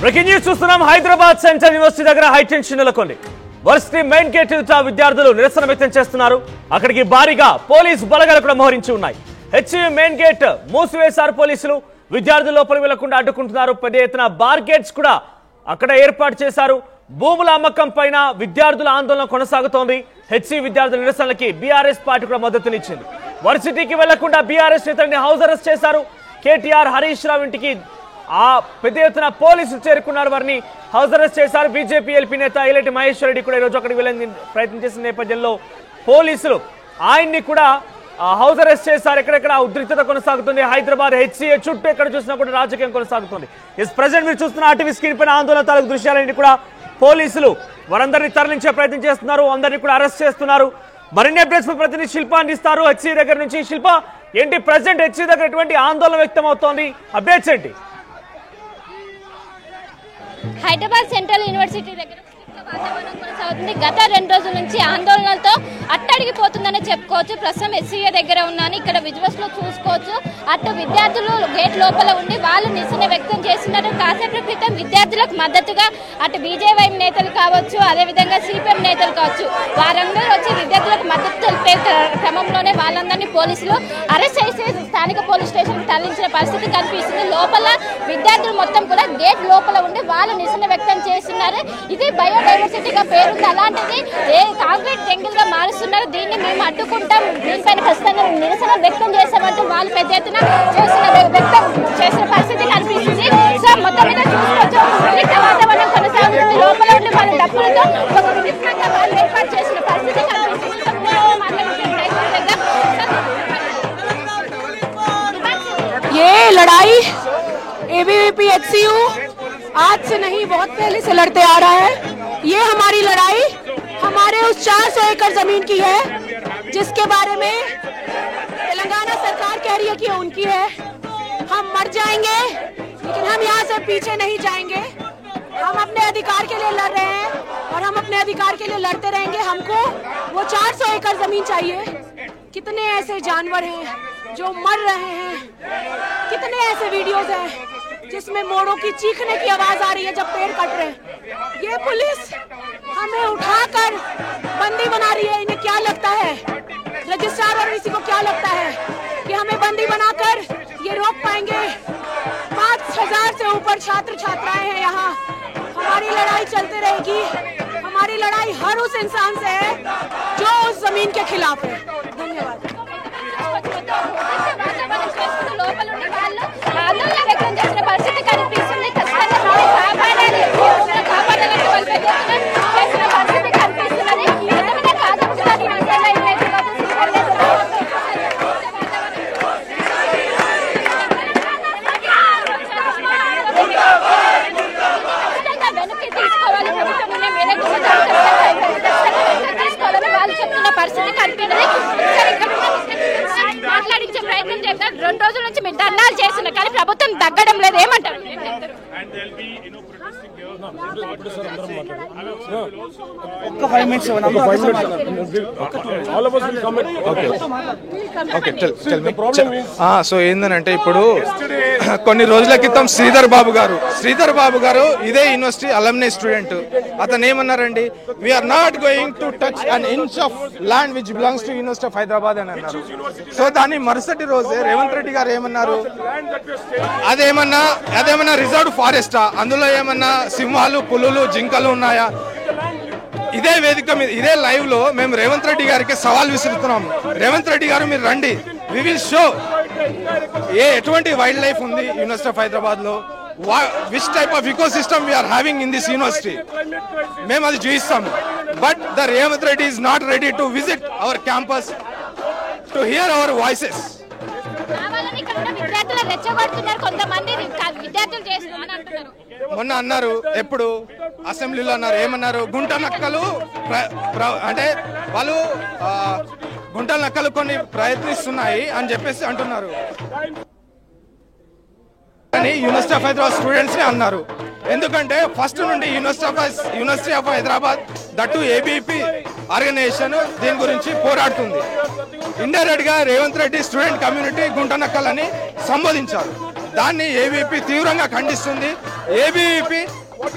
Breaking news చూస్తున్నాం. Hyderabad central university దగ్గర high tension నెలకొంది. వర్సిటీ మెయిన్ గేట్ ఎదుట విద్యార్థులు నిరసన వ్యక్తం చేస్తున్నారు. అక్కడికి భారీగా పోలీసు బలగాలు కూడా మోహరించి ఉన్నాయి. హెచ్యూ మెయిన్ గేట్ మూసివేశారు పోలీసులు. విద్యార్థులు లోపలికి వెళ్లకుండా అడ్డుకుంటున్నారు. పెద్ద ఎత్తున బార్ గేట్స్ కూడా అక్కడ ఏర్పాటు చేశారు. భూముల అమ్మకం పైన విద్యార్థుల ఆందోళన కొనసాగుతోంది. హెచ్యూ విద్యార్థుల నిరసనలకి బీఆర్ఎస్ పార్టీ కూడా మద్దతునిచ్చింది. వర్సిటీకి వెళ్లకుండా బీఆర్ఎస్ నేతల్ని హౌస్ అరెస్ట్ చేశారు. కేటీఆర్ హరీష్ రావు ఇంటికి పెద్ద ఎత్తున పోలీసులు చేరుకున్నారు. వారిని హౌస్ అరెస్ట్ చేశారు. బీజేపీ ఎల్పీ నేత ఐలటి మహేశ్వర్ రెడ్డి కూడా ఈరోజు అక్కడికి వెళ్ళే ప్రయత్నం చేసిన నేపథ్యంలో పోలీసులు ఆయన్ని కూడా హౌస్ అరెస్ట్ చేశారు. ఎక్కడెక్కడ ఉద్రిక్తత కొనసాగుతుంది. హైదరాబాద్ హెచ్సీఏ చుట్టూ ఎక్కడ చూసినా కూడా రాజకీయం కొనసాగుతుంది. ప్రెజెంట్ మీరు చూస్తున్న ఆర్టీవీ స్క్రీన్ పైన ఆందోళన తాలూకు దృశ్యాలన్నీ కూడా పోలీసులు వారందరినీ తరలించే ప్రయత్నం చేస్తున్నారు. అందరినీ కూడా అరెస్ట్ చేస్తున్నారు. మరిన్ని అప్డేట్స్ ప్రతినిధి శిల్ప అందిస్తారు హెచ్సీ దగ్గర నుంచి. శిల్ప, ఏంటి ప్రెజెంట్ హెచ్సీ దగ్గర ఎటువంటి ఆందోళన వ్యక్తం అవుతోంది? అప్డేట్స్ ఏంటి? హైదరాబాద్ సెంట్రల్ యూనివర్సిటీ దగ్గర వాతావరణం కొనసాగుతుంది. గత 2 రోజుల నుంచి ఆందోళనలతో అట్టడిగిపోతుందని చెప్పుకోవచ్చు. ప్రస్తుతం హెచ్సీఏ దగ్గర ఉన్నాను. ఇక్కడ విజువల్స్ లో చూసుకోవచ్చు. అటు విద్యార్థులు గేట్ లోపల ఉండి వాళ్ళు నిరసన వ్యక్తం చేస్తున్నారు. కాసేపటి క్రితం విద్యార్థులకు మద్దతుగా అటు బీజేవై నేతలు కావచ్చు, అదేవిధంగా సిపిఎం నేతలు కావచ్చు, వారందరూ వచ్చి విద్యార్థులకు మద్దతు తెలిపే క్రమంలోనే వాళ్ళందరినీ పోలీసులు అరెస్ట్ చేసి స్థానిక పోలీస్ స్టేషన్ తరలించిన పరిస్థితి కనిపిస్తుంది. లోపల విద్యార్థులు మొత్తం కూడా గేట్ లోపల ఉండి వాళ్ళు నిరసన వ్యక్తం చేస్తున్నారు. ఇది బయోడైవర్సిటీగా పేరుంది. అలాంటిది కాంక్రీట్ జంగిల్ గా మారుస్తున్నారు. దీన్ని మేము అడ్డుకుంటాం, దీనిపైన ఖచ్చితంగా నిరసన వ్యక్తం చేస్తామంటూ వాళ్ళు పెద్ద ఎత్తున వ్యక్తం చేసిన పరిస్థితి కనిపిస్తుంది. సో మొత్తం మీద చూసుకోవచ్చు, ఉద్రిక్త వాతావరణం కొనసాగుతుంది. లోపల ఉండి వాళ్ళ డబ్బులతో ఒక వినూత్నంగా వాళ్ళు ఏర్పాటు చేసిన పరిస్థితి కనిపిస్తుంది. ये लड़ाई एबीवीपी एचसीयू आज से नहीं बहुत पहले से लड़ते आ रहा है। ये हमारी लड़ाई हमारे उस 400 एकड़ जमीन की है जिसके बारे में तेलंगाना सरकार कह रही है कि उनकी है। हम मर जाएंगे लेकिन हम यहाँ से पीछे नहीं जाएंगे। हम अपने अधिकार के लिए लड़ रहे हैं और हम अपने अधिकार के लिए लड़ते रहेंगे। हमको वो 400 एकड़ जमीन चाहिए। कितने ऐसे जानवर हैं जो मर रहे हैं, कितने ऐसे वीडियोस हैं जिसमें मोरों की चीखने की आवाज आ रही है जब पेड़ कट रहे हैं। ये पुलिस हमें उठाकर बंदी बना रही है। इन्हें क्या लगता है, रजिस्ट्रार और इसी को क्या लगता है कि हमें बंदी बनाकर ये रोक पाएंगे? 5000 से ऊपर छात्र छात्राएं हैं यहाँ। हमारी लड़ाई चलती रहेगी। हमारी लड़ाई हर उस इंसान से है जो उस जमीन के खिलाफ है। धन्यवाद। ఆందోళన వ్యక్తం చేసిన పరిస్థితి కనిపిస్తుంది. ఖచ్చితంగా కాపాడాలి, కాపాడాలంటే వాళ్ళు పెద్ద ఎత్తున చేసిన పరిస్థితి కనిపిస్తున్నది. ఎంతమంది కాదనుకున్నది వెనక్కి తీసుకోవాలి. ప్రభుత్వం తీసుకోవాలని వాళ్ళు చెప్తున్న పరిస్థితి కనిపిస్తుంది. మాట్లాడించే ప్రయత్నం చేస్తారు. 2 రోజుల నుంచి మీరు ధర్నాలు చేస్తున్నారు కానీ ప్రభుత్వం తగ్గడం లేదు. ఏమంటారు? సో ఏందనంటే ఇప్పుడు కొన్ని రోజుల క్రితం శ్రీధర్ బాబు గారు ఇదే యూనివర్సిటీ అలమ్నీ స్టూడెంట్. అతను ఏమన్నారండి, we are not going to touch an inch of land which belongs to University of Hyderabad అని అన్నారు. సో దాని మరుసటి రోజే రేవంత్ రెడ్డి గారు ఏమన్నారు, అదేమన్నా రిజర్వ్డ్ ఫారెస్టా, అందులో ఏమన్నా సింహాలు, పులులు, జింకలు ఉన్నాయా? ఇదే వేదిక మీద ఇదే లైవ్ లో మేము రేవంత్ రెడ్డి గారికి సవాల్ విసురుతున్నాం. రేవంత్ రెడ్డి గారు మీరు రండి, వి విల్ షో ఎటువంటి వైల్డ్ లైఫ్ ఉంది యూనివర్సిటీ ఆఫ్ హైదరాబాద్ లో, which type of ecosystem we are having in this university. మేము అది చూపిస్తాం. But the Revanth Reddy is not ready to visit our campus to hear our voices. మొన్న అన్నారు, ఎప్పుడు అసెంబ్లీలో అన్నారు, ఏమన్నారు, గుంట నక్కలు అంటే వాళ్ళు గుంటల నక్కలు కొన్ని ప్రయత్నిస్తున్నాయి అని చెప్పేసి అంటున్నారు అని యూనివర్సిటీ ఆఫ్ హైదరాబాద్ స్టూడెంట్స్ ని అన్నారు. ఎందుకంటే ఫస్ట్ నుండి university of Hyderabad that ABP organisation దీని గురించి పోరాడుతుంది. ఇండైరెక్ట్ గా రేవంత్ రెడ్డి స్టూడెంట్ కమ్యూనిటీ గుంటనక్కలని సంబోధించారు. దాన్ని ఏబీపీ తీవ్రంగా ఖండిస్తుంది. ఏబీవీపీ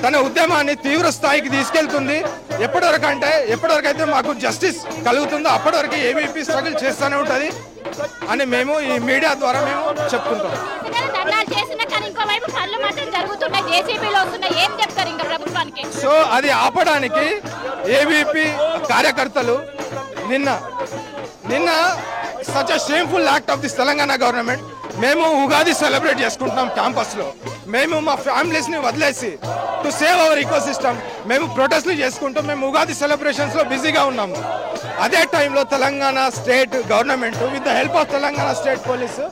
తన ఉద్యమాన్ని తీవ్ర స్థాయికి తీసుకెళ్తుంది. ఎప్పటివరకు అయితే మాకు జస్టిస్ కలుగుతుందో అప్పటి వరకు ఏబీవీపీ స్ట్రగుల్ చేస్తూనే ఉంటుంది అని మేము ఈ మీడియా ద్వారా మేము చెప్పుకుంటాం. సో అది ఆపడానికి ఏబీవీపీ కార్యకర్తలు నిన్న such a shameful act of this Telangana government. మేము ఉగాది సెలబ్రేట్ చేసుకుంటున్నాం క్యాంపస్లో. మేము మా ఫ్యామిలీస్ని వదిలేసి టు సేవ్ అవర్ ఈకోసిస్టమ్ మేము ప్రొటెస్ట్లు చేసుకుంటూ మేము ఉగాది సెలబ్రేషన్స్లో బిజీగా ఉన్నాము. అదే టైంలో Telangana state government with the help of Telangana state police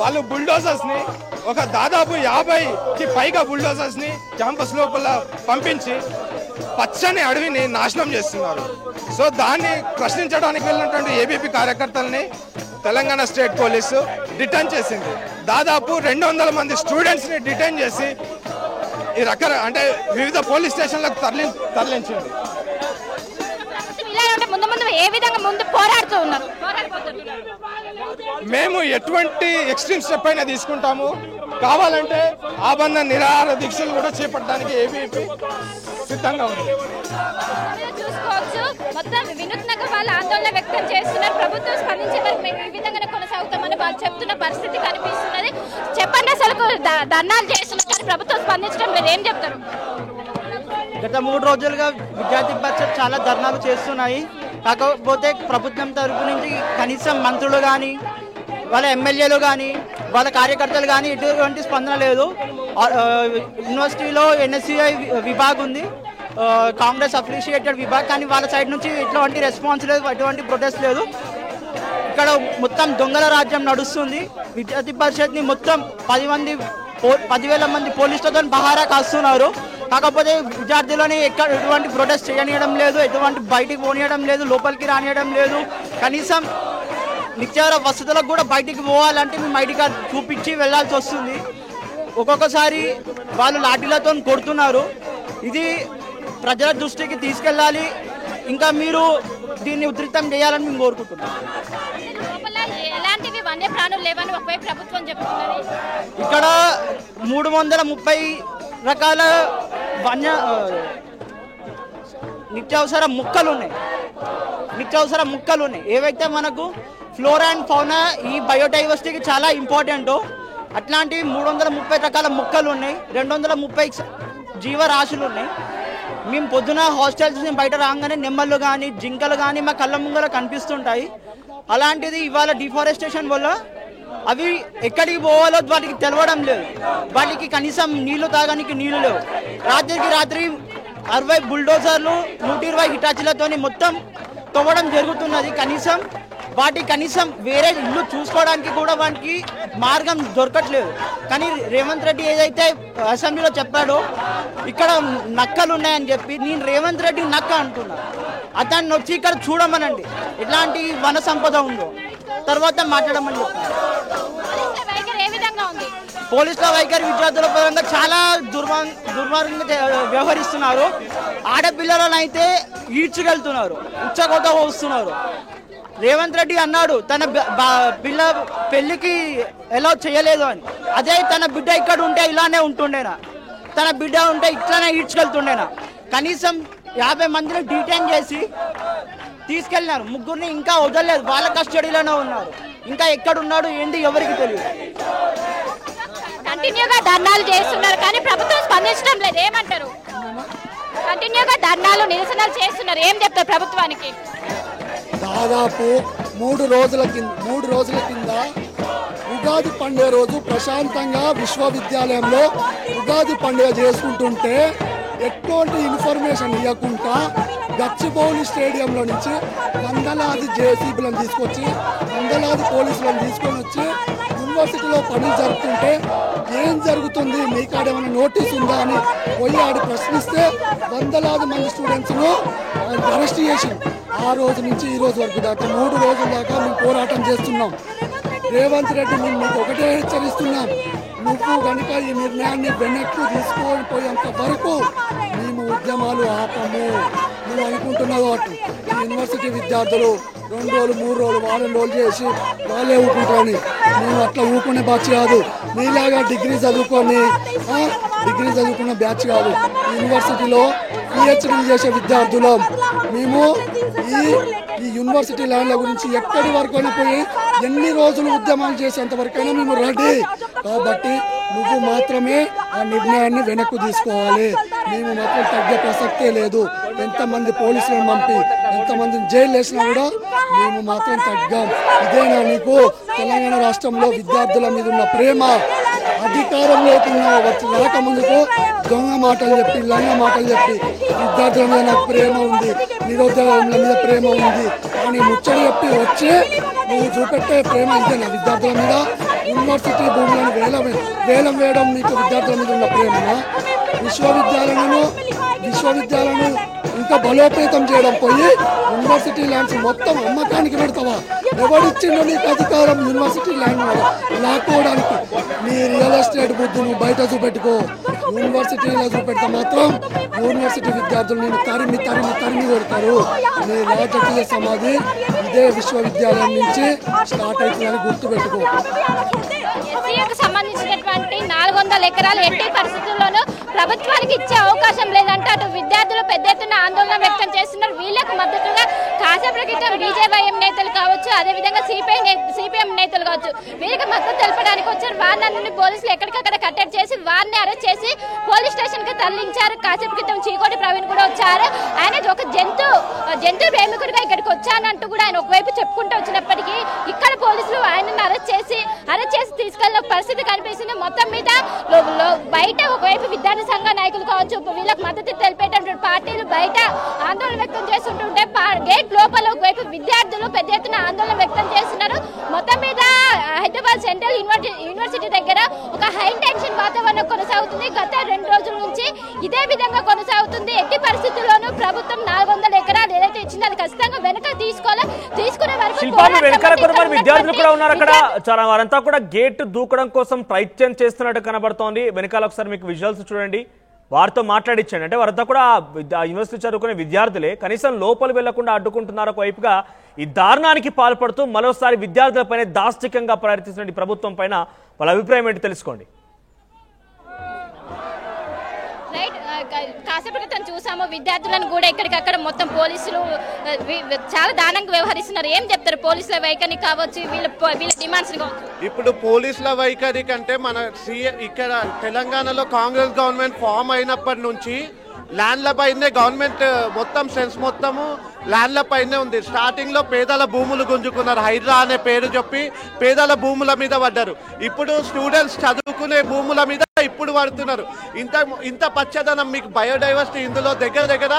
వాళ్ళు బుల్డోజర్స్ని ఒక దాదాపు 50కి పైగా బుల్డోజర్స్ని క్యాంపస్ లోపల పంపించి పచ్చని అడవిని నాశనం చేస్తున్నారు. సో దాన్ని ప్రశ్నించడానికి వెళ్ళినటువంటి ఏబీపీ కార్యకర్తల్ని తెలంగాణ స్టేట్ పోలీసు డిటైన్ చేసింది. దాదాపు 200 మంది స్టూడెంట్స్ని డిటైన్ చేసి ఈ అంటే వివిధ పోలీస్ స్టేషన్లకు తరలించింది. మేము ఎటువంటి ఎక్స్ట్రీమ్ స్టెప్ అయినా తీసుకుంటాము. కావాలంటే ఆబంధ నిరాహార దీక్షలు కూడా చేపట్టడానికి ఏబీవీపీ సిద్ధంగా ఉంది. చూసుకోవచ్చు, మొత్తం వినూత్నంగా వాళ్ళు ఆందోళన వ్యక్తం చేస్తున్నారు. ప్రభుత్వం స్పందించే వరకు మేము ఈ విధంగానే కొనసాగుతామని వాళ్ళు చెప్తున్న పరిస్థితి కనిపిస్తున్నది. చెప్పండి, అసలు ధర్నాలు చేస్తున్నారు కానీ ప్రభుత్వం స్పందించడం లేదు, ఏం చెప్తారు? గత 3 రోజులుగా విద్యార్థి పరిషత్ చాలా ధర్నాలు చేస్తున్నాయి. కాకపోతే ప్రభుత్వం తరపు నుంచి కనీసం మంత్రులు కానీ వాళ్ళ ఎమ్మెల్యేలు కానీ వాళ్ళ కార్యకర్తలు కానీ ఎటువంటి స్పందన లేదు. యూనివర్సిటీలో ఎన్ఎస్యుఐ విభాగం ఉంది, కాంగ్రెస్ అఫిలియేటెడ్ విభాగ్, కానీ వాళ్ళ సైడ్ నుంచి ఎటువంటి రెస్పాన్స్ లేదు, ఎటువంటి ప్రొటెస్ట్ లేదు. ఇక్కడ మొత్తం దొంగల రాజ్యం నడుస్తుంది. విద్యార్థి పరిషత్ని మొత్తం 10,000 మంది పోలీసులతో పహారా కాస్తున్నారు. కాకపోతే విద్యార్థులని ఎటువంటి ప్రొటెస్ట్ చేయనియడం లేదు, ఎటువంటి బయటికి పోనీయడం లేదు, లోపలికి రానియడం లేదు. కనీసం నిత్యావసర వసతులకు కూడా బయటికి పోవాలంటే మేము ఐడి కార్డ్ చూపించి వెళ్లాల్సి వస్తుంది. ఒక్కొక్కసారి వాళ్ళు లాఠీలతో కొడుతున్నారు. ఇది ప్రజల దృష్టికి తీసుకెళ్ళాలి. ఇంకా మీరు దీన్ని ఉధృతం చేయాలని మేము కోరుకుంటున్నాం. ఇక్కడ 330 రకాల నిత్యావసర ముక్కలు ఉన్నాయి. ఏవైతే మనకు ఫ్లోరా అండ్ ఫౌనా ఈ బయోడైవర్సిటీకి చాలా ఇంపార్టెంట్. అట్లాంటి 330 రకాల ముక్కలు ఉన్నాయి, 230 జీవరాశులు ఉన్నాయి. మేము పొద్దున హాస్టల్స్ బయట రాగానే నెమ్మళ్ళు కానీ జింకలు కానీ మా కళ్ళ ముంగల కనిపిస్తుంటాయి. అలాంటిది ఇవాళ డిఫారెస్టేషన్ వల్ల అవి ఎక్కడికి పోవాలో వాటికి తెలవడం లేదు. వాటికి కనీసం నీళ్లు తాగడానికి నీళ్లు లేవు. రాత్రికి రాత్రి 60 బుల్డోజర్లు 120 హిటాచీలతో మొత్తం తవ్వడం జరుగుతున్నది. కనీసం వేరే ఇల్లు చూసుకోవడానికి కూడా వాటికి మార్గం దొరకట్లేదు. కానీ రేవంత్ రెడ్డి ఏదైతే అసెంబ్లీలో చెప్పాడో ఇక్కడ నక్కలు ఉన్నాయని చెప్పి, నేను రేవంత్ రెడ్డి నక్క అంటున్నా. అతన్ని వచ్చి ఇక్కడ చూడమనండి ఎట్లాంటి వన సంపద ఉందో, తర్వాత మాట్లాడమని చెప్తున్నా. పోలీసుల వైఖరి విద్యార్థుల పరంగా చాలా దుర్మార్గంగా వ్యవహరిస్తున్నారు. ఆడపిల్లలను అయితే ఈడ్చుకెళ్తున్నారు, ఉచ్చకోత వస్తున్నారు. రేవంత్ రెడ్డి అన్నాడు తన పిల్ల పెళ్లికి ఎలా చేయలేదు అని. అదే తన బిడ్డ ఇక్కడ ఉంటే ఇలానే ఉంటుండేనా, తన బిడ్డ ఉంటే ఇట్లానే ఈడ్చుకెళ్తుండేనా. కనీసం 50 మందిని డిటైన్ చేసి తీసుకెళ్ళినారు. 3గురిని ఇంకా వదలలేదు, వాళ్ళ కస్టడీలోనే ఉన్నారు. ఇంకా ఎక్కడున్నాడు ఏంటి ఎవరికి తెలియదు. కంటిన్యూగా ధర్నాలు చేస్తున్నారు కానీ ప్రభుత్వం స్పందించడం లేదు, ఏమంటారు? కంటిన్యూగా ధర్నాలు నిరసనలు చేస్తున్నారు, ఏం చెప్తారు ప్రభుత్వానికి? దాదాపు 3 రోజుల కింద ఉగాది పండుగ రోజు ప్రశాంతంగా విశ్వవిద్యాలయంలో ఉగాది పండుగ చేసుకుంటుంటే ఎటువంటి ఇన్ఫర్మేషన్ ఇవ్వకుండా గచ్చిబౌలి స్టేడియంలో నుంచి వందలాది జేసీబీలను తీసుకొచ్చి వందలాది పోలీసులను తీసుకొని వచ్చి యూనివర్సిటీలో పనులు జరుగుతుంటే ఏం జరుగుతుంది, మీకాడేమైనా నోటీస్ ఉందా అని పోయి ఆడి ప్రశ్నిస్తే వందలాది మంది స్టూడెంట్స్ను అరెస్ట్ చేసి ఆ రోజు నుంచి ఈ రోజు వరకు దాకా 3 రోజుల దాకా మేము పోరాటం చేస్తున్నాం. రేవంత్ రెడ్డి మేము మీకు ఒకటే హెచ్చరిస్తున్నాం, నువ్వు కనుక ఈ నిర్ణయాన్ని వెనక్కి తీసుకొని పోయేంత వరకు మేము ఉద్యమాలు ఆపము. నువ్వు అనుకుంటున్నావు అటు యూనివర్సిటీ విద్యార్థులు 2 రోజులు 3 రోజులు వారం రోజులు చేసి వాళ్ళే ఊపుకుంటారని, మేము అట్లా ఊపుకునే బాధ్యత కాదు. మీలాగా డిగ్రీ చదువుకొని డిగ్రీ చదువుకున్న బ్యాచ్ కాదు. యూనివర్సిటీలో పిహెచ్డీ చేసే విద్యార్థులం మేము. ఈ యూనివర్సిటీ ల్యాండ్ల గురించి ఎక్కడి వరకైనా పోయి ఎన్ని రోజులు ఉద్యమాలు చేసేంత వరకైనా మేము రెడీ. కాబట్టి నువ్వు మాత్రమే ఆ నిర్ణయాన్ని వెనక్కు తీసుకోవాలి. మేము మాత్రం తగ్గే ప్రసక్తే లేదు. ఎంతమంది పోలీసులను పంపి ఎంతమందిని జైలు వేసినా కూడా మేము మాత్రం తగ్గాం. ఇదేనా నీకు తెలంగాణ రాష్ట్రంలో విద్యార్థుల మీద ఉన్న ప్రేమ? అధికారంలోకి రాకముందుకు దొంగ మాటలు చెప్పి లంగ మాటలు చెప్పి విద్యార్థుల మీద నాకు ప్రేమ ఉంది, నిరుద్యోగుల మీద ప్రేమ ఉంది అని ముచ్చడి చెప్పి వచ్చి నువ్వు చూపెట్టే ప్రేమ ఇదేనా విద్యార్థుల మీద? యూనివర్సిటీ భూములను వేలం వేయడం నీకు విద్యార్థుల మీద ఉన్న ప్రేమనా? విశ్వవిద్యాలయాలను ఇంకా బలోపేతం చేయడం పోయి యూనివర్సిటీ ల్యాండ్స్ మొత్తం అమ్మకానికి పెడతావా? ఎవరిచ్చిండో నీకు అధికారం యూనివర్సిటీ ల్యాండ్ లాక్కోవడానికి? నీ రియల్ ఎస్టేట్ బుద్ధి నువ్వు బయట చూపెట్టుకో. యూనివర్సిటీలో చూపెడితే మాత్రం యూనివర్సిటీ విద్యార్థులు నేను తరిమి కొడతారు. నీ రాజకీయ సమాధి ఇదే విశ్వవిద్యాలయం నుంచి స్టార్ట్ అవుతుందని గుర్తుపెట్టుకో. ఎస్సీకి సంబంధించినటువంటి 400 ఎకరాలు ఎట్టి పరిస్థితుల్లోనూ ప్రభుత్వానికి ఇచ్చే అవకాశం లేదంటే అటు విద్యార్థులు పెద్ద ఎత్తున ఆందోళన వ్యక్తం చేస్తున్నారు. వీళ్ళకు మద్దతుగా కాసేపటి క్రితం బీజేవైఎం నేతలు కావచ్చు, అదేవిధంగా సిపిఎం నేతలు కావచ్చు, వీరికి మద్దతు తెలపడానికి వచ్చారు. వారిని పోలీసులు ఎక్కడికక్కడ కట్టడి చేసి వారిని అరెస్ట్ చేసి పోలీస్ స్టేషన్ కి తరలించారు. కాసేపు క్రితం చీకోటి ప్రవీణ్ కూడా వచ్చారు. ఆయన ఒక జంతు ప్రేమికుడిగా ఇక్కడికి వచ్చానంటూ కూడా ఆయన ఒకవైపు చెప్పుకుంటూ వచ్చినప్పటికీ ఇక్కడ పోలీసులు ఆయనను అరెస్ట్ చేసి తీసుకెళ్లిన పరిస్థితి కనిపిస్తుంది. మొత్తం మీద బయట ఒకవైపు విద్యార్థి సంఘ నాయకులు కావచ్చు, వీళ్ళకి మద్దతు తెలిపేటటువంటి పార్టీలు బయట ఆందోళన వ్యక్తం చేస్తుంటుంటే గేట్ లోపల ఒకవైపు విద్యార్థులు పెద్ద ఎత్తున ఆందోళన వ్యక్తం చేస్తున్నారు. మొత్తం మీద హైదరాబాద్ సెంట్రల్ యూనివర్సిటీ దగ్గర ఒక హై టెన్షన్ వాతావరణం కొనసాగుతుంది. గత 2 రోజుల నుంచి ఇదే విధంగా కొనసాగుతుంది. ఎట్టి పరిస్థితుల్లోనూ ప్రభుత్వం 400 ఎకరాలు ఏదైతే ఇచ్చిందో అది ఖచ్చితంగా వెనక తీసుకునే వరకు విద్యార్థులు కూడా ఉన్నారు అక్కడ. చాలా వారంతా కూడా గేట్ దూకడం కోసం ప్రయత్నం చేస్తున్నట్టు కనబడుతోంది. వెనకాల ఒకసారి మీకు విజువల్స్ చూడండి, వారితో మాట్లాడించండి. అంటే వారంతా కూడా యూనివర్సిటీ చదువుకునే విద్యార్థులే, కనీసం లోపల వెళ్లకుండా అడ్డుకుంటున్నారు. ఒకవైపుగా ఈ దారుణానికి పాల్పడుతూ మరోసారి విద్యార్థులపైన దాష్టికంగా ప్రవర్తిస్తున్న ప్రభుత్వం పైన వాళ్ళ అభిప్రాయం ఏంటి తెలుసుకోండి. కాసేపటి క్రితం చూసాము విద్యార్థులను కూడా ఎక్కడికక్కడ మొత్తం పోలీసులు చాలా దారుణంగా వ్యవహరిస్తున్నారు. ఏం చెప్తారు పోలీసుల వైఖరి కావచ్చు, వీళ్ళ డిమాండ్స్ కావచ్చు? ఇప్పుడు పోలీసుల వైఖరి కంటే మన ఇక్కడ తెలంగాణలో కాంగ్రెస్ గవర్నమెంట్ ఫామ్ అయినప్పటి నుంచి ల్యాండ్ల పైనే గవర్నమెంట్ మొత్తం సెన్స్ మొత్తము ల్యాండ్ల పైనే ఉంది. స్టార్టింగ్ లో పేదల భూములు గుంజుకున్నారు, హైడ్రా అనే పేరు చెప్పి పేదల భూముల మీద పడ్డారు. ఇప్పుడు స్టూడెంట్స్ చదువుకునే భూముల మీద ఇప్పుడు పడుతున్నారు. ఇంత పచ్చదనం మీకు బయోడైవర్సిటీ ఇందులో దగ్గర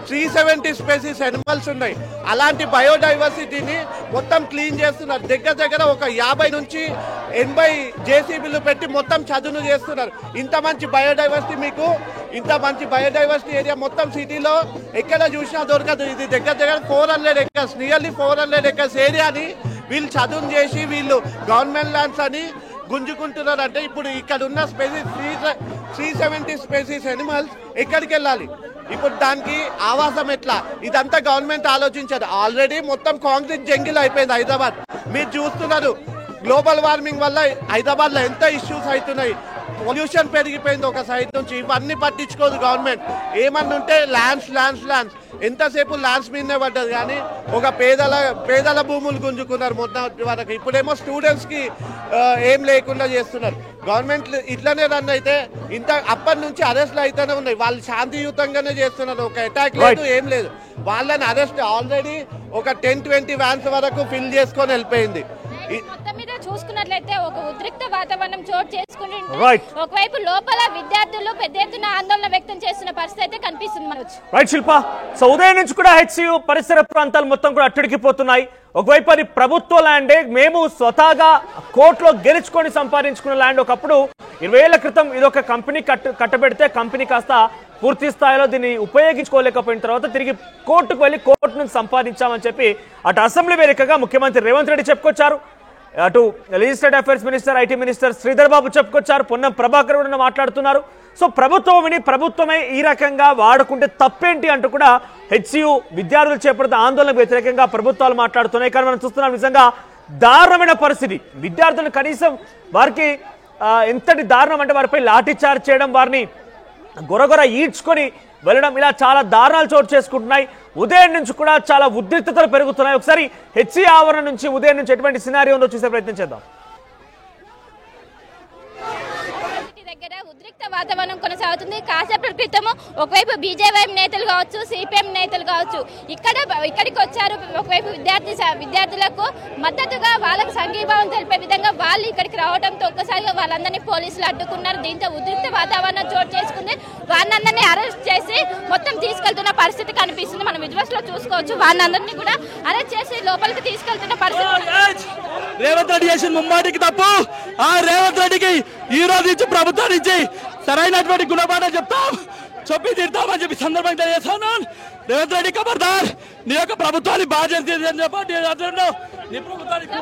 370 స్పెసీస్ ఎనిమల్స్ ఉన్నాయి. అలాంటి బయోడైవర్సిటీని మొత్తం క్లీన్ చేస్తున్నారు. దగ్గర ఒక 50 నుంచి 80 జేసీబీలు పెట్టి మొత్తం చదును చేస్తున్నారు. ఇంత మంచి బయోడైవర్సిటీ ఏరియా మొత్తం సిటీలో ఎక్కడ చూసినా దొరకదు. ఇది దగ్గర 400 ఎకర్స్, నియర్లీ 400 ఎకర్స్ ఏరియాని వీళ్ళు చదును చేసి వీళ్ళు గవర్నమెంట్ ల్యాండ్స్ అని గుంజుకుంటున్నారు. అంటే ఇప్పుడు ఇక్కడ ఉన్న స్పెసీస్ 370 స్పెసీస్ ఎనిమల్స్ ఎక్కడికి వెళ్ళాలి? ఇప్పుడు దానికి ఆవాసం ఎట్లా? ఇదంతా గవర్నమెంట్ ఆలోచించదు. ఆల్రెడీ మొత్తం కాంక్రీట్ జంగిల్ అయిపోయింది హైదరాబాద్. మీరు చూస్తున్నారు గ్లోబల్ వార్మింగ్ వల్ల హైదరాబాద్ లో ఎంత ఇష్యూస్ అవుతున్నాయి. పొల్యూషన్ పెరిగిపోయింది ఒక సైడ్ నుంచి. ఇవన్నీ పట్టించుకోదు గవర్నమెంట్. ఏమన్నా ఉంటే ల్యాండ్స్ ఎంతసేపు ల్యాండ్స్ మీదనే పడ్డది, కానీ ఒక పేదల భూములు గుంజుకున్నారు మొత్తం వరకు. ఇప్పుడేమో స్టూడెంట్స్ కి ఏం లేకుండా చేస్తున్నారు. గవర్నమెంట్ ఇట్లనే రన్ అయితే అప్పటి నుంచి అరెస్ట్లు అయితేనే ఉన్నాయి. వాళ్ళు శాంతియుతంగానే చేస్తున్నారు. ఒక అటాక్ లేదు, ఏం లేదు. వాళ్ళని అరెస్ట్ ఆల్రెడీ ఒక 10-20 వ్యాన్స్ వరకు ఫిల్ చేసుకొని వెళ్ళిపోయింది. మొత్తం మీద చూసుకున్నట్లయితే ఒక ఉద్రిక్త వాతావరణం చోటు చేసుకుంటే ఒకవైపు లోపల విద్యార్థులు పెద్ద ఎత్తున ఆందోళన వ్యక్తం చేస్తున్న పరిస్థితి అయితే కనిపిస్తుంది మనకు. రైట్ శిల్ప, సో ఉదయం నుంచి కూడా హెచ్సియు పరిసర ప్రాంతాలు మొత్తం కూడా అట్టుడికిపోతున్నాయి. ఒకవైపు అది ప్రభుత్వ ల్యాండే, మేము స్వతహాగా కోర్టులో గెలుచుకొని సంపాదించుకున్న ల్యాండ్. ఒకప్పుడు 20 ఏళ్ల క్రితం ఇదొక కంపెనీ కట్టబెడితే కంపెనీ కాస్త పూర్తి స్థాయిలో దీన్ని ఉపయోగించుకోలేకపోయిన తర్వాత తిరిగి కోర్టుకు వెళ్లి కోర్టు నుంచి సంపాదించామని చెప్పి అటు అసెంబ్లీ వేదికగా ముఖ్యమంత్రి రేవంత్ రెడ్డి చెప్పుకొచ్చారు. అటు legislative affairs minister, IT minister Sridhar Babu చెప్పుకొచ్చారు. పొన్నం ప్రభాకర్ కూడా మాట్లాడుతున్నారు. సో ప్రభుత్వమే ఈ రకంగా వాడుకుంటే తప్పేంటి అంటూ కూడా హెచ్సియు విద్యార్థులు చేపడుతున్న ఆందోళనకు వ్యతిరేకంగా ప్రభుత్వాలు మాట్లాడుతున్నాయి. కానీ మనం చూస్తున్నాం నిజంగా దారుణమైన పరిస్థితి. విద్యార్థులు కనీసం వారికి ఎంతటి దారుణం అంటే వారిపై లాఠీ చార్జ్ చేయడం, వారిని గొరగొర ఈడ్చుకొని వెళ్ళడం, ఇలా చాలా దారుణాలు చోటు చేసుకుంటున్నాయి. ఉదయం నుంచి కూడా చాలా ఉద్రిక్తతలు పెరుగుతున్నాయి. ఒకసారి హెచ్సి ఆవరణ నుంచి ఉదయం నుంచి ఎటువంటి సినారియో ఉందో చూసే ప్రయత్నం చేద్దాం. దగ్గర ఉద్రిక్త వాతావరణం కొనసాగుతుంది. కాసేపటి క్రితము ఒకవైపు బీజేవైఎం నేతలు కావచ్చు, సిపిఎం నేతలు కావచ్చు ఇక్కడికి వచ్చారు. ఒకవైపు విద్యార్థులకు మద్దతుగా వాళ్ళకు సంఘీభావం తెలిపే విధంగా వాళ్ళు ఇక్కడికి రావడంతో ఒక్కసారిగా వాళ్ళందరినీ పోలీసులు అడ్డుకున్నారు. దీంతో ఉద్రిక్త వాతావరణం చోటు చేసుకుంది. వాళ్ళందరినీ అరెస్ట్ చేసి మొత్తం తీసుకెళ్తున్న పరిస్థితి కనిపిస్తుంది. మనం విజువల్స్ లో చూసుకోవచ్చు. వాళ్ళందరినీ కూడా అరెస్ట్ చేసి లోపలికి తీసుకెళ్తున్న పరిస్థితి. రేవంత్ రెడ్డి చేసిన ముమ్మాటికి తప్పు. ఆ రేవంత్ రెడ్డికి ఈ రోజు నుంచి ప్రభుత్వం నుంచి సరైనటువంటి గుణపాఠం చెప్పి తీరుతామని చెప్పి సందర్భంగా తెలియజేస్తాను. రేవంత్ రెడ్డి ఖబర్దార్, నీ యొక్క ప్రభుత్వాన్ని బాధ్యత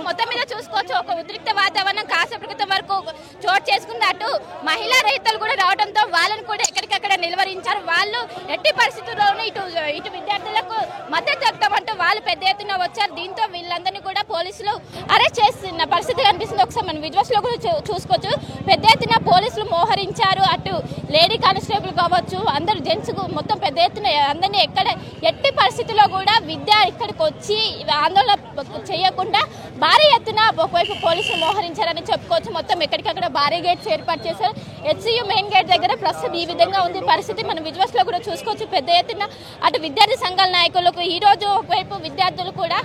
మొత్తం మీద చూసుకోవచ్చు. ఒక ఉద్రిక్త వాతావరణం కాసేపటి క్రితం వరకు చోటు చేసుకుంది. అటు మహిళా రైతులు కూడా రావడంతో వాళ్ళని కూడా ఎక్కడికక్కడ నిలువరించారు. వాళ్ళు ఎట్టి పరిస్థితుల్లోనూ ఇటు విద్యార్థులకు మద్దతు చెప్తామంటూ వాళ్ళు పెద్ద ఎత్తున వచ్చారు. దీంతో వీళ్ళందరినీ కూడా పోలీసులు అరెస్ట్ చేస్తున్న పరిస్థితి కనిపిస్తుంది. ఒకసారి మనం విజువల్స్ లో కూడా చూసుకోవచ్చు. పెద్ద ఎత్తున పోలీసులు మోహరించారు. అటు లేడీ కానిస్టేబుల్ కావచ్చు, అందరు జెంట్స్ మొత్తం పెద్ద ఎత్తున అందరినీ ఎట్టి పరిస్థితుల్లో కూడా ఇక్కడికి వచ్చి ఆందోళన చేయకుండా భారీ ఎత్తున ఒకవైపు పోలీసులు మోహరించారని చెప్పుకోవచ్చు. మొత్తం ఎక్కడికక్కడ భారీ గేట్స్ ఏర్పాటు చేశారు. హెచ్సియు మెయిన్ గేట్ దగ్గర ప్రస్తుతం ఈ విధంగా ఉంది పరిస్థితి. మనం విజువల్స్ లో కూడా చూసుకోవచ్చు. పెద్ద ఎత్తున అటు విద్యార్థి సంఘాల నాయకులకు ఈ రోజు ఒకవైపు విద్యార్థులు కూడా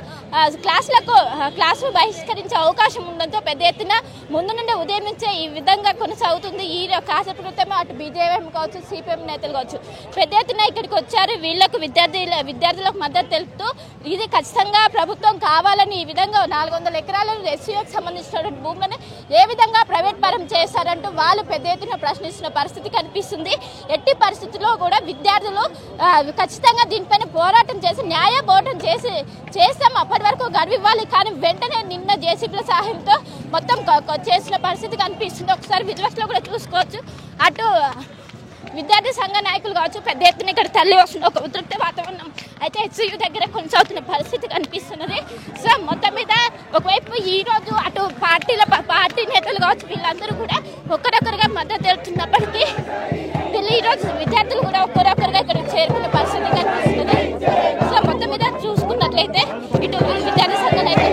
క్లాసులు బహిష్కరించే అవకాశం ఉండడంతో పెద్ద ఎత్తున ముందు నుండి ఉదయం నుంచే ఈ విధంగా కొనసాగుతుంది. ఈ కాసేపు క్రితమే అటు బీజేపీ కావచ్చు, సిపిఎం నేతలు కావచ్చు పెద్ద ఎత్తున ఇక్కడికి వచ్చారు. వీళ్లకు విద్యార్థులకు మద్దతు తెలుపుతూ ఇది ఖచ్చితంగా ప్రభుత్వం కావాలని ఈ విధంగా 400 ఎకరాలను ఎస్సీకి సంబంధించిన భూములను ఏ విధంగా ప్రైవేట్ పరం చేశారంటూ వాళ్ళు పెద్ద ఎత్తున ప్రశ్నిస్తున్న పరిస్థితి కనిపిస్తుంది. ఎట్టి పరిస్థితుల్లో కూడా విద్యార్థులు ఖచ్చితంగా దీనిపైన పోరాటం చేసి న్యాయ పోరాటం చేస్తాం, అప్పటి వరకు గడువివ్వాలి. కానీ వెంటనే నిన్న జేసీబీల సహాయంతో మొత్తం చేసిన పరిస్థితి కనిపిస్తుంది. ఒకసారి విజువల్స్ లో కూడా చూసుకోవచ్చు. అటు విద్యార్థి సంఘ నాయకులు కావచ్చు పెద్ద ఎత్తున ఇక్కడ తల్లి వస్తున్న ఒక ఉద్రిక్త వాతావరణం అయితే హెచ్సియు దగ్గర కొనసాగుతున్న పరిస్థితి కనిపిస్తున్నది. సో మొత్తం మీద ఒకవైపు ఈ రోజు అటు పార్టీ నేతలు కావచ్చు వీళ్ళందరూ కూడా ఒక్కరొక్కరుగా మద్దతు తెలుపుతున్నప్పటికీ వీళ్ళు ఈ రోజు విద్యార్థులు కూడా ఒక్కరొక్కరుగా ఇక్కడ చేరుకున్న పరిస్థితి కనిపిస్తున్నది. సో మొత్తం మీద చూసుకున్నట్లయితే ఇటు విద్యార్థి సంఘ నాయకులు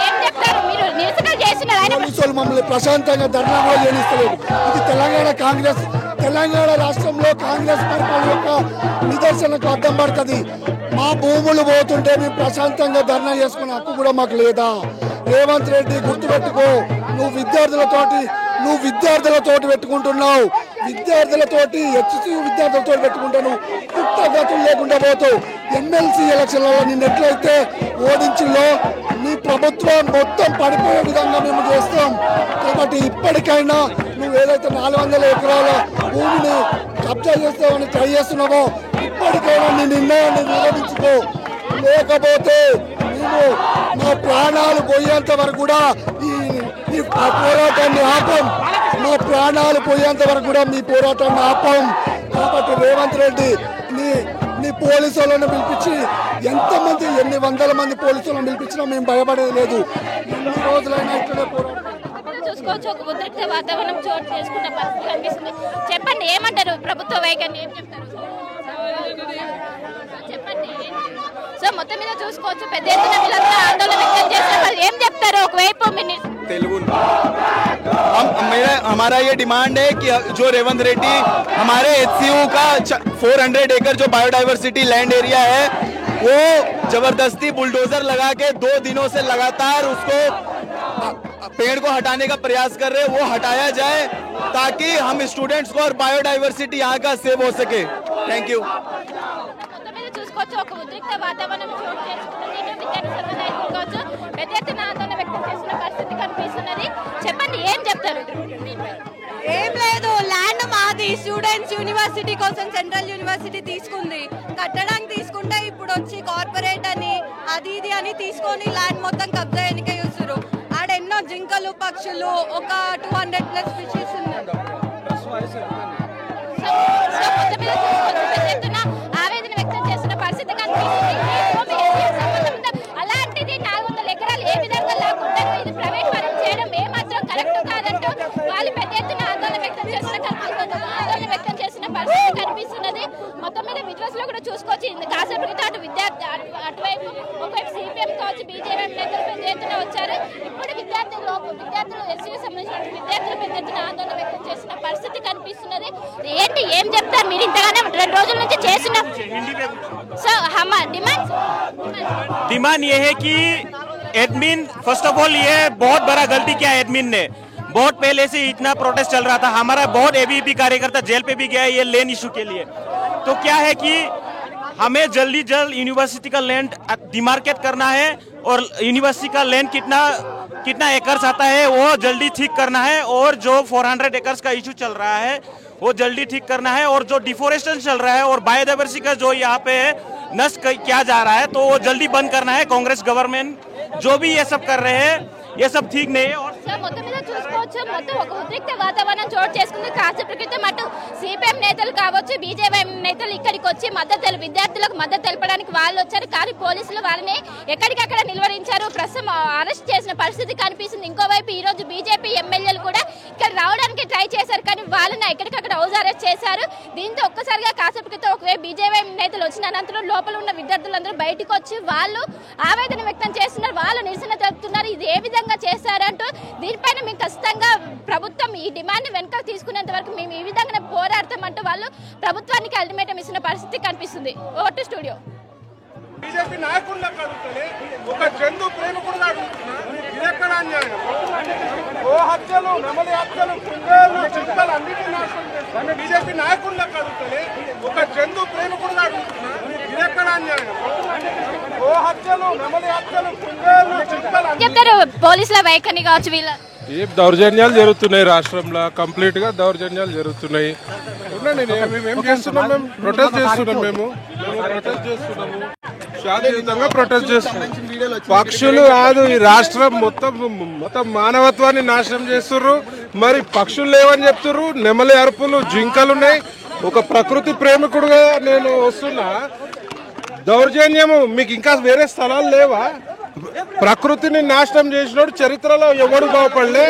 ఏం చెప్తారు? మీరు నిరసన చేసిన మమ్మల్ని ప్రశాంతంగా ధర్నా కూడా చేయనిస్తలేదు. ఇది తెలంగాణ రాష్ట్రంలో కాంగ్రెస్ పరిపాలన యొక్క నిదర్శనకు అర్థం పడుతుంది. మా భూములు పోతుంటే మేము ప్రశాంతంగా ధర్నా చేసుకునే హక్కు కూడా మాకు లేదా? రేవంత్ రెడ్డి గుర్తుపెట్టుకో, నువ్వు విద్యార్థులతోటి పెట్టుకుంటున్నావు. హెచ్సియు విద్యార్థులతో పెట్టుకుంటాను. పుట్టగతులు లేకుండా పోతావు. ఎమ్మెల్సీ ఎలక్షన్లలో నిన్ను ఎట్లయితే ఓడించిందో నీ ప్రభుత్వం మొత్తం పడిపోయే విధంగా మేము చేస్తాం. కాబట్టి ఇప్పటికైనా నువ్వు ఏదైతే 400 ఎకరాల భూమిని కబ్జా చేస్తావని ట్రై చేస్తున్నావో ఇప్పటికైనా నీ నిర్ణయాన్ని విరమించుకో. లేకపోతే మేము మా ప్రాణాలు పోయేంత వరకు కూడా ఈ పోరాటాన్ని ఆపం. మా ప్రాణాలు పోయేంత వరకు కూడా మీ పోరాటాన్ని ఆపం. కాబట్టి రేవంత్ రెడ్డి నీ పోలీసులను పిలిపించి ఎన్ని వందల మంది పోలీసులను పిలిపించినా మేము భయపడేది లేదు. ఎన్ని రోజులైనా ఇక్కడే చూసుకోవచ్చు. ఒక ఉద్రిక్త వాతావరణం చోటు చేసుకున్న పరిస్థితి కనిపిస్తుంది. చెప్పండి, ఏమంటారు ప్రభుత్వ వైఖరిని? ఏం చెప్తారు చెప్పండి. సో మొత్తం మీద చూసుకోవచ్చు పెద్ద ఎత్తున వీళ్ళంతా ఆందోళన వ్యక్తం చేస్తున్నారు. ఏం చెప్తారు? ఒకవైపు తెలుగు हमारा ये डिमांड है कि जो रेवंत रेड्डी हमारे एचसीयू का 400 एकड़ जो बायोडाइवर्सिटी लैंड एरिया है वो जबरदस्ती बुलडोजर लगा के 2 दिनों से लगातार उसको पेड़ को हटाने का प्रयास कर रहे हैं, वो हटाया जाए ताकि हम स्टूडेंट्स को और बायोडाइवर्सिटी यहाँ का सेव हो सके. Thank you. చూసుకోవచ్చు. ఒక ఉద్రిక్త వాతావరణం చోటు చేసుకుంటుంది. విద్యార్థి సంఘ నాయకులు కావచ్చు పెద్ద ఎత్తున ఆందోళన వ్యక్తం చేస్తున్న పరిస్థితి కనిపిస్తున్నది. చెప్పండి, ఏం చెప్తారు? ఏం లేదు, ల్యాండ్ మాది. స్టూడెంట్స్ యూనివర్సిటీ కోసం సెంట్రల్ యూనివర్సిటీ తీసుకుంది. కట్టడానికి తీసుకుంటే ఇప్పుడు వచ్చి కార్పొరేట్ అని అది ఇది అని తీసుకొని ల్యాండ్ మొత్తం కబ్జా ఎన్నిక చూస్తారు. ఆడ ఎన్నో జింకలు, పక్షులు, ఒక 200+ ఫిషెస్ ఉన్నాయి. ఆవేదన వ్యక్తం చేస్తున్న పరిస్థితి కనిపిస్తుంది. అలాంటిది 400 ఎకరాలు ఏ విధంగా లేకుండా ఇది ప్రైవేట్ చెప్పుకోవచ్చు. బీజేపీ నేతలు పెద్ద ఎత్తున వచ్చారు. ఇప్పుడు విద్యార్థులు ఎస్సీ సంబంధించిన విద్యార్థులు పెద్ద ఎత్తున ఆందోళన వ్యక్తం చేసిన పరిస్థితి కనిపిస్తున్నది. ఏంటి ఏం చెప్తారు మీరు? ఇంతగానే 2 రోజుల నుంచి చేసిన సో डिमांड ये है कि एडमिन फर्स्ट ऑफ ऑल ये बहुत बड़ा गलती किया एडमिन ने। बहुत पहले से इतना प्रोटेस्ट चल रहा था, हमारा बहुत एबीवीपी कार्यकर्ता जेल पे भी गया है ये लैंड इशू के लिए। तो क्या है कि हमें जल्दी यूनिवर्सिटी का लैंड डिमार्केट करना है और यूनिवर्सिटी का लैंड कितना एकर्स आता है वो जल्दी ठीक करना है, और जो 400 एकर्स का इशू चल रहा है वो जल्दी ठीक करना है, और जो डिफोरेस्टेशन चल रहा है और बायोडाइवर्सिटी का जो यहाँ पे नष्ट किया जा रहा है तो वो जल्दी बंद करना है। कांग्रेस गवर्नमेंट जो भी ये सब कर रहे हैं ये सब ठीक नहीं है। और మొత్తం మీద చూసుకోవచ్చు, మొత్తం ఒక ఉద్రిక్త వాతావరణం చోటు చేసుకుంది. కాసేపటి క్రితం అటు సిపిఎం నేతలు కావచ్చు, బీజేపీ నేతలు ఇక్కడికి వచ్చి విద్యార్థులకు మద్దతు తెలపడానికి వాళ్ళు వచ్చారు. కానీ పోలీసులు వాళ్ళని ఎక్కడికక్కడ నిలువరించారు, ప్రస్తుతం అరెస్ట్ చేసిన పరిస్థితి కనిపిస్తుంది. ఇంకోవైపు ఈ రోజు బీజేపీ ఎమ్మెల్యేలు కూడా ఇక్కడ రావడానికి ట్రై చేశారు, కానీ వాళ్ళని ఎక్కడికక్కడ హౌస్ అరెస్ట్ చేశారు. దీంతో ఒక్కసారిగా కాసేపటి క్రితం ఒకవైపు బీజేపీ నేతలు వచ్చిన అనంతరం లోపల ఉన్న విద్యార్థులందరూ బయటకు వచ్చి వాళ్ళు ఆవేదన వ్యక్తం చేస్తున్నారు, వాళ్ళు నిరసన తెలుపుతున్నారు. ఇది ఏ విధంగా చేశారంటూ దీనిపైన మేము ఖచ్చితంగా ప్రభుత్వం ఈ డిమాండ్ వెనుక తీసుకునేంత వరకు మేము ఈ విధంగా పోరాడతామంటూ వాళ్ళు ప్రభుత్వానికి అల్టిమేటం ఇచ్చిన పరిస్థితి కనిపిస్తుంది. Over to studio. బీజేపీ నాయకులకు అడుగుతుంది, ఒక జంతు ప్రేమికుడుగా అడుగుతున్నా, ఇదెక్కడ అన్యాయం? గో హత్యలు, నెమలి హత్యలు, కుందేలు, చింతలు అన్నిటినీ నాశనం చేస్తారు. బీజేపీ నాయకులకు అడుగుతుంది, ఒక జంతు ప్రేమికుడుగా అడుగుతున్నా, ఇదెక్కడ అన్యాయం? గో హత్యలు, నెమలి హత్యలు, కుందేలు, చింతలు చెప్తారు పోలీసుల వైఖరి కావచ్చు. వీళ్ళ ఏ దౌర్జన్యాలు జరుగుతున్నాయి రాష్ట్రంలో, కంప్లీట్ గా దౌర్జన్యాలు జరుగుతున్నాయి. మేము చేస్తున్నాం, మేము ప్రొటెస్ట్ చేస్తున్నాము, శాంతియుతంగా ప్రొటెస్ట్ చేస్తున్నాం. పక్షులు కాదు, ఈ రాష్ట్రం మొత్తం మానవత్వాన్ని నాశనం చేస్తుర్రు. మరి పక్షులు లేవని చెప్తుర్రు, నెమలి అరుపులు, జింకలు ఉన్నాయి. ఒక ప్రకృతి ప్రేమికుడుగా నేను వస్తున్నా, దౌర్జన్యము మీకు ఇంకా వేరే స్థలాలు లేవా? ప్రకృతిని నాశనం చేసినోడు చరిత్రలో ఎవడు బాగుపడలే.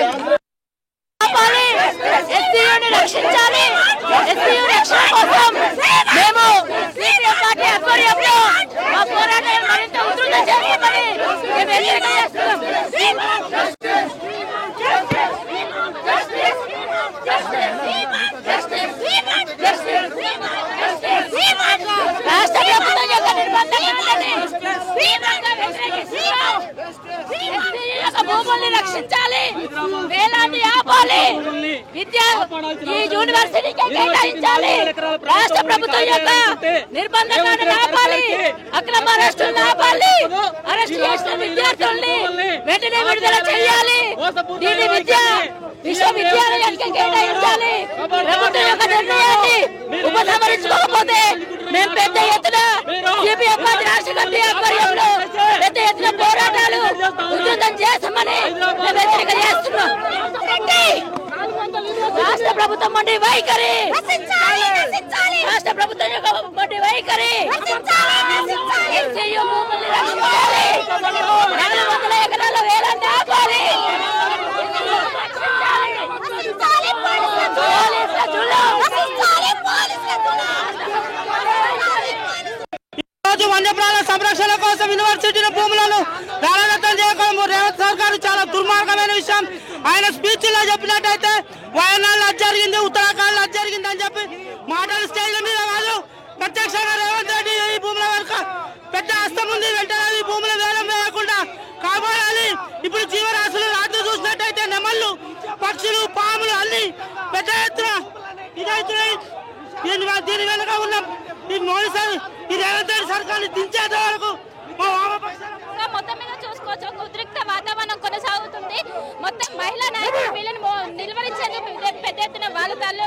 భూముల్ని రక్షించాలి, వేలాన్ని ఆపాలి, విద్యా ఈ యూనివర్సిటీకి కేటాయించాలి, రాష్ట్ర ప్రభుత్వం యొక్క నిర్బంధకాలను ఆపాలి, అక్రమ అరెస్టులను ఆపాలి, అరెస్ట్ చేసిన విద్యార్థుల్ని వెంటనే విడుదల చేయాలి, దీని విశ్వవిద్యాలయానికి కేటాయించాలి. ప్రభుత్వం యొక్క నిర్ణయాన్ని ఉపసంహరించుకోకపోతే మేము పెద్ద ఎత్తున సిపిఎం పార్టీ రాష్ట్ర కమిటీ ఆధ్వర్యంలో పెద్ద ఎత్తున పోరాటాలు ఉధృతం చేస్తామని మేము హెచ్చరిక చేస్తున్నాం. రాష్ట్ర ప్రభుత్వం మొండి వైఖరి, రాష్ట్ర ప్రభుత్వం యొక్క మొండి వైఖరి, ఎస్సీయూ భూముల్ని రక్షించాలి, 400 ఎకరాల వేలాన్ని ఆపాలి, వన్యప్రాణ సంరక్షణ కోసం యూనివర్సిటీ భూములను రాలగతం చేయడం రేవంత్ సర్కారు చాలా దుర్మార్గమైన విషయం. ఆయన స్పీచ్ లో చెప్పినట్టయితే వయనాడులో అది జరిగింది, ఉత్తరాఖండ్ లో అది జరిగింది అని చెప్పి మాటలు స్టేజ్ల మీద కాదు, ప్రత్యక్షంగా రేవంత్ రెడ్డి ఈ భూముల వరకు పెద్ద హస్తం ఉంది, వెంటనే ఈ భూముల వేలం వేయకుండా కాపాడాలి. ఇప్పుడు జీవరాశులు రాత్రి చూసినట్టయితే నెమళ్ళు, పక్షులు, పాములు అన్ని పెద్ద ఎత్తున ఇదవుతున్నాయి. దీని వెనుక ఉన్న ఈ మోడీ సార్ ఈ రేవంత్ రెడ్డి సర్కారు దించేంత వరకు మొత్తం మీద చూసుకోవచ్చు, ఒక ఉద్రిక్త వాతావరణం కొనసాగుతుంది. మొత్తం మహిళా నాయకులు వీళ్ళని నిలువరించేందుకు పెద్ద ఎత్తున వాళ్ళ తల్లి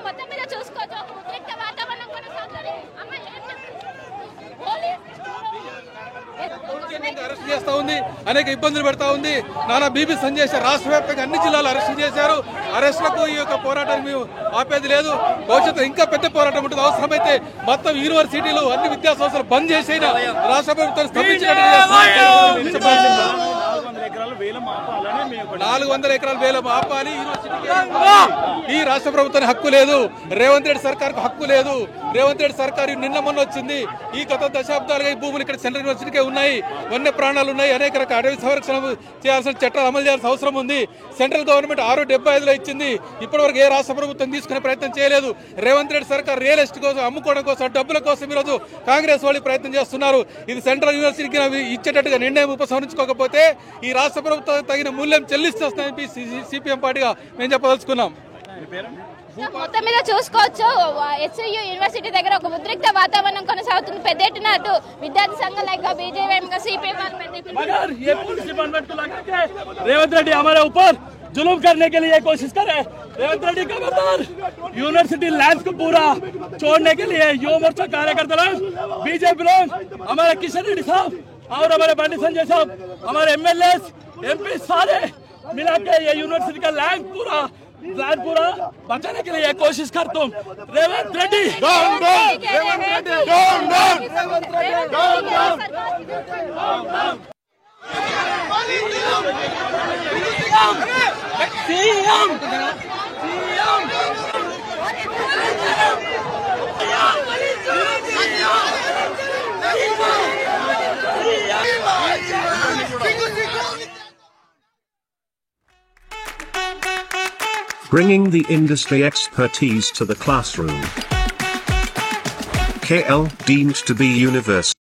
మొత్తం మీద చూసుకోవచ్చు, ఒక ఉద్రిక్త వాతావరణం కొనసాగుతుంది. అరెస్ట్ చేస్తా ఉంది, అనేక ఇబ్బందులు పెడతా ఉంది. నానా బీబీ సంజయ్ రాష్ట్ర వ్యాప్తంగా అన్ని జిల్లాలు అరెస్ట్ చేశారు. అరెస్టులకు ఈ యొక్క పోరాటాన్ని మేము ఆపేది లేదు. భవిష్యత్తు ఇంకా పెద్ద పోరాటం ఉంటుంది. అవసరమైతే మొత్తం యూనివర్సిటీలు అన్ని విద్యా సంస్థలు బంద్ చేసైనా రాష్ట్ర ప్రభుత్వం స్థాపించినట్టు 400 ఎకరాల వేలం ఆపాలి. ఈ రాష్ట్ర ప్రభుత్వానికి హక్కు లేదు, రేవంత్ రెడ్డి సర్కార్కు హక్కు లేదు. రేవంత్ రెడ్డి సర్కారు నిన్న మొన్న వచ్చింది. ఈ గత దశాబ్దాలుగా ఈ భూములు ఇక్కడ సెంట్రల్ యూనివర్సిటీకే ఉన్నాయి. వన్య ప్రాణాలు ఉన్నాయి. అనేక రకాల అడవి సంరక్షణ చేయాల్సిన చట్టాలు అమలు చేయాల్సిన అవసరం ఉంది. సెంట్రల్ గవర్నమెంట్ 675లో ఇచ్చింది. ఇప్పటివరకు ఏ రాష్ట్ర ప్రభుత్వం తీసుకునే ప్రయత్నం చేయలేదు. రేవంత్ రెడ్డి సర్కార్ రియల్ ఎస్టేట్ కోసం, అమ్ముకోవడం కోసం, డబ్బుల కోసం ఈరోజు కాంగ్రెస్ వాళ్ళు ప్రయత్నం చేస్తున్నారు. ఇది సెంట్రల్ యూనివర్సిటీకి ఇచ్చేటట్టుగా నిర్ణయం ఉపసంహరించుకోకపోతే ఈ రాష్ట్ర ప్రభుత్వం తగిన మూల్యం చెల్లిస్తుందని సిపిఎం పార్టీగా మేము చెప్పదలుచుకున్నాం. మొత్తం మీద చూసుకోవచ్చు, హెచ్సియు యూనివర్సిటీ దగ్గర ఒక ఉద్రిక్త వాతావరణం కొనసాగుతుంది. పెద్ద ఎత్తున అటు విద్యార్థి సంఘం లైక్ బీజేపీ सीपीएम मगर ये पुलिस डिपार्टमेंट को लगा के रेवंत रेड्डी हमारे ऊपर जुल्म करने के लिए कोशिश करे। रेवंत रेड्डी खबरदार, यूनिवर्सिटी लैंड को पूरा छोड़ने के लिए युवा मोर्चा कार्यकर्ता लोग, बीजेपी लोग, हमारे किशन रेड्डी साहब और हमारे बंडी संजय साहब, हमारे एमएलए एमपी सारे मिला के ये यूनिवर्सिटी का लैंड पूरा बचाने के लिए कोशिश कर तुम Revanth Reddy Bringing the industry expertise to the classroom. KL deemed to be universal.